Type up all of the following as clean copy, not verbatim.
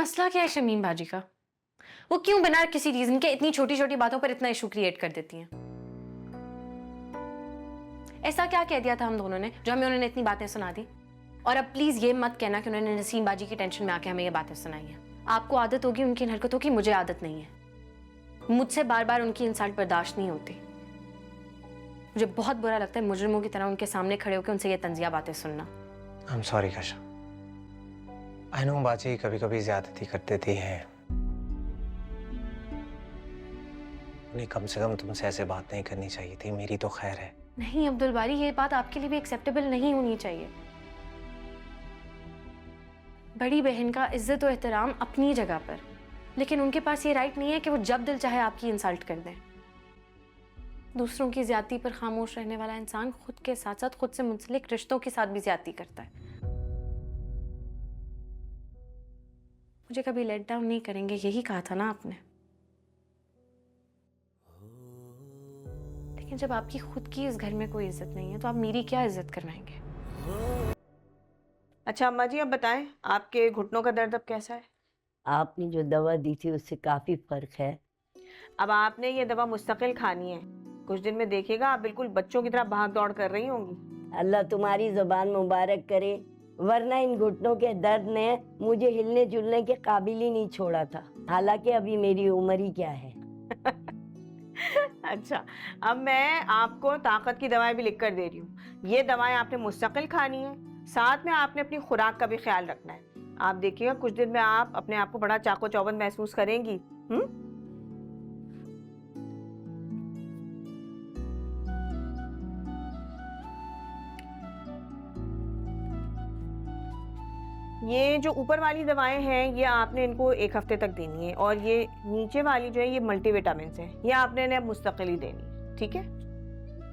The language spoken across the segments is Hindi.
मसला क्या है शमीम बाजी का? वो क्यों बिना किसी रीजन के इतनी छोटी छोटी बातों पर इतना इशू क्रिएट कर देती हैं? ऐसा क्या कह दिया था हम दोनों ने जो हमें उन्होंने इतनी बातें सुना दी? और अब प्लीज ये मत कहना कि उन्होंने नसीम बाजी की टेंशन में आके हमें ये बातें सुनाई हैं। आपको आदत होगी उनकी हरकतों की, मुझे आदत नहीं है। मुझसे बार बार उनकी इंसल्ट बर्दाश्त नहीं होती। मुझे बहुत बुरा लगता है मुजरिमों की तरह उनके सामने खड़े होकर उनसे ये तंजिया बातें सुनना। I am sorry Kasha. I know बाजी कभी कभी ज्यादती कर देती है। नहीं, कम से कम तुमसे ऐसे बात नहीं करनी चाहिए थी। मेरी तो खैर है। नहीं अब्दुल बारी, ये बात आपके लिए भी एक्सेप्टेबल नहीं होनी चाहिए। बड़ी बहन का इज्जत और एहतराम अपनी जगह पर, लेकिन उनके पास ये राइट नहीं है कि वो जब दिल चाहे आपकी इंसल्ट कर दें। दूसरों की ज्यादती पर खामोश रहने वाला इंसान खुद के साथ साथ खुद से मुंसलिक रिश्तों के साथ भी ज्यादती करता है। मुझे कभी लेट डाउन नहीं करेंगे, यही कहा था ना आपने। लेकिन जब आपकी खुद की इस घर में कोई इज्जत नहीं है तो आप मेरी क्या इज्जत करवाएंगे? अच्छा अम्मा जी, अब बताएं आपके घुटनों का दर्द अब कैसा है? आपने जो दवा दी थी उससे काफी फर्क है। अब आपने ये दवा मुस्तकिल खानी है। कुछ दिन में देखिएगा आप बिल्कुल बच्चों की तरह भाग दौड़ कर रही होंगी। अल्लाह तुम्हारी जुबान मुबारक करे, वरना इन घुटनों के दर्द ने मुझे हिलने जुलने के काबिल ही नहीं छोड़ा था। हालांकि अभी मेरी उम्र ही क्या है। अच्छा, अब मैं आपको ताकत की दवाएं भी लिख कर दे रही हूँ। ये दवाएं आपने मुस्तकिल खानी है, साथ में आपने अपनी खुराक का भी ख्याल रखना है। आप देखिएगा कुछ दिन में आप अपने आप को बड़ा चाको चौबंद महसूस करेंगी। ये जो ऊपर वाली दवाएं हैं ये आपने इनको 1 हफ्ते तक देनी है, और ये नीचे वाली जो है ये मल्टीविटामिन है, ये आपने इन्हें मुस्तकिल ही देनी है, ठीक है?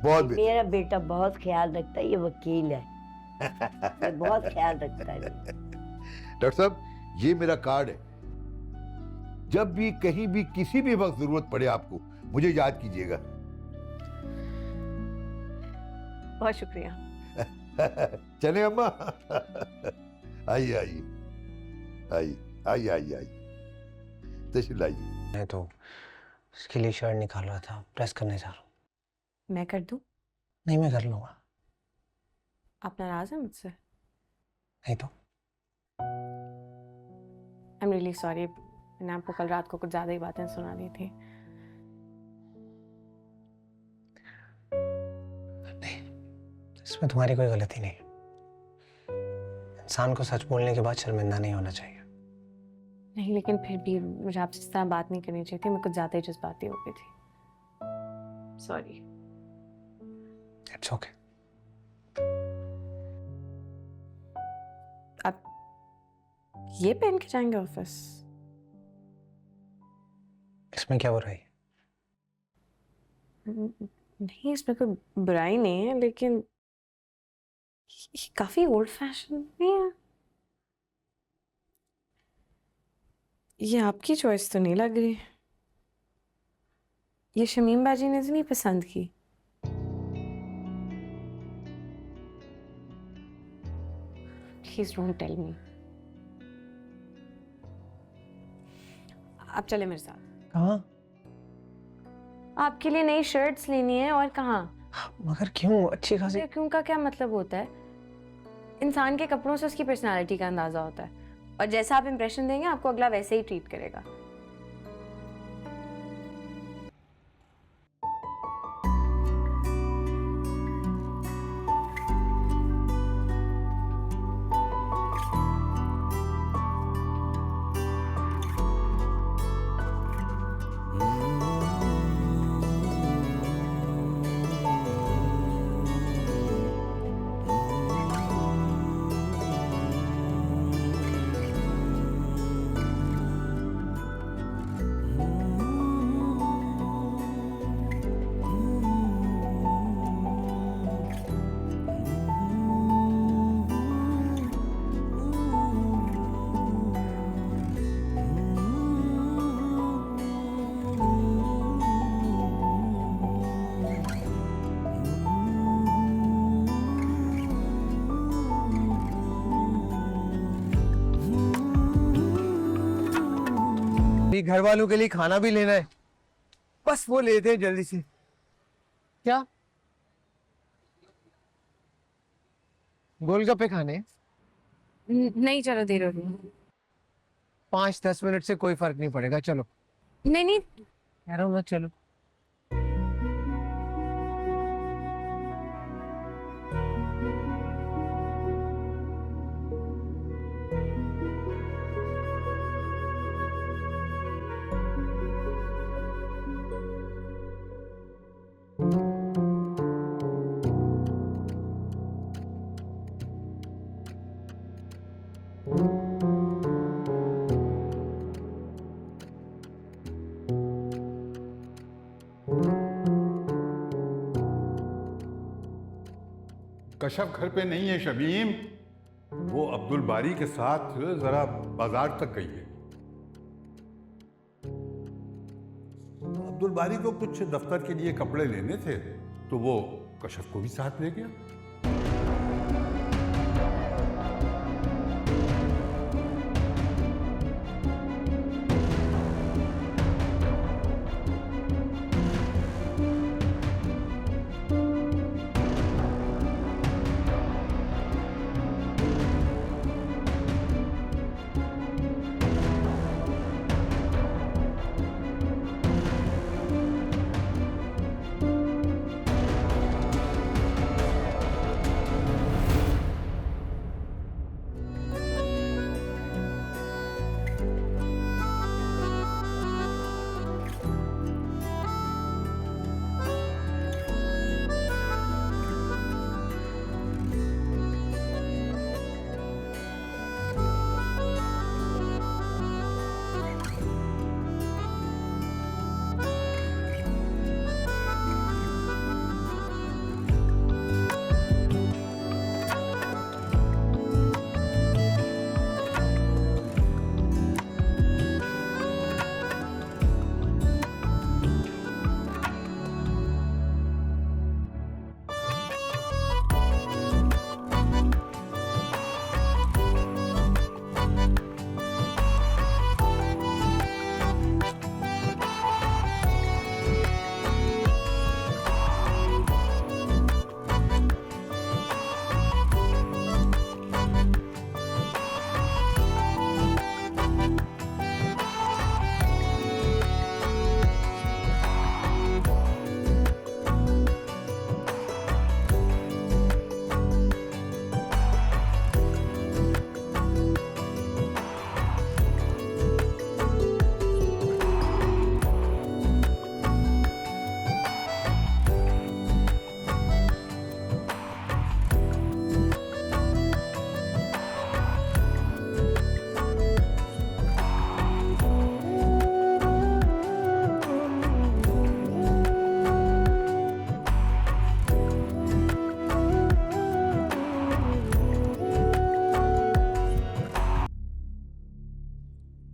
बहुत मेरा बेटा बहुत ख्याल रखता है, ये वकील है। बहुत ख्याल रखता है। डॉक्टर साहब, ये मेरा कार्ड है। जब भी कहीं भी किसी भी वक्त जरूरत पड़े आपको, मुझे याद कीजिएगा। बहुत शुक्रिया। चले अम्मा। आइए आइए आइए आइए आइए आइए, तशरीफ लाइए। मैं तो उसके लिए शर्ट निकाल रहा था, प्रेस करने जा रहा हूँ। मैं कर दूं? नहीं, मैं कर लूंगा। आप नाराज हैं मुझसे? नहीं तो। आई एम रियली सॉरी, मैंने आपको कल रात को कुछ ज्यादा ही बातें सुना दी थी। नहीं, इसमें तुम्हारी कोई गलती नहीं। इंसान को सच बोलने के बाद शर्मिंदा नहीं होना चाहिए। नहीं, लेकिन फिर भी मुझे आपसे इस तरह बात नहीं करनी चाहिए थी। मैं कुछ ज्यादा ही जज्बाती हो गई थी। सॉरी। It's okay. आप ये पहन के जाएंगे ऑफिस? इसमें क्या बुराई है? नहीं, इसमें कोई बुराई नहीं है, लेकिन ये काफी ओल्ड फैशन नहीं है। ये आपकी चॉइस तो नहीं लग रही। ये शमीम बाजी ने तो नहीं पसंद की? Please don't tell me. आप चले मेरे साथ। कहाँ? आपके लिए नई शर्ट्स लेनी है। और कहाँ? मगर क्यों? अच्छी खासी। क्यों का क्या मतलब होता है? इंसान के कपड़ों से उसकी पर्सनालिटी का अंदाजा होता है, और जैसा आप इंप्रेशन देंगे आपको अगला वैसे ही ट्रीट करेगा। घर वालों के लिए खाना भी लेना है, बस वो लेते हैं जल्दी से। क्या गोलगप्पे खाने? नहीं चलो, देर हो रही है। 5-10 मिनट से कोई फर्क नहीं पड़ेगा, चलो। नहीं नहीं, कह रहा हूँ ना, चलो। कशफ घर पे नहीं है शमीम, वो अब्दुल बारी के साथ जरा बाजार तक गई है। अब्दुल बारी को कुछ दफ्तर के लिए कपड़े लेने थे तो वो कशफ को भी साथ ले गया।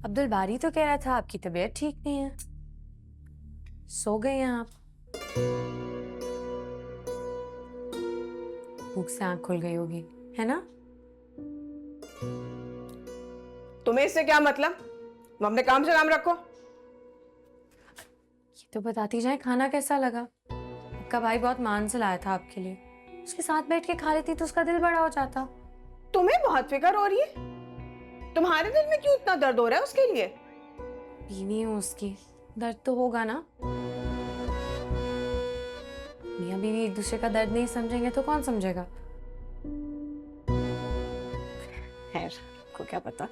अब्दुल बारी तो कह रहा था आपकी तबीयत ठीक नहीं है, सो गए हैं आप? भूख से आंख खुल गई होगी, है ना? तुम्हें इससे क्या मतलब? तुम अपने काम से काम रखो। ये तो बताती जाए खाना कैसा लगा। आपका भाई बहुत मान से लाया था आपके लिए, उसके साथ बैठ के खा लेती तो उसका दिल बड़ा हो जाता। तुम्हें बहुत फिक्र हो रही है? तुम्हारे दिल में क्यों इतना दर्द हो रहा है उसके लिए? बीवी हूँ उसकी, दर्द तो होगा ना। मियाँ बीवी एक दूसरे का दर्द नहीं समझेंगे तो कौन समझेगा? खैर, को क्या पता।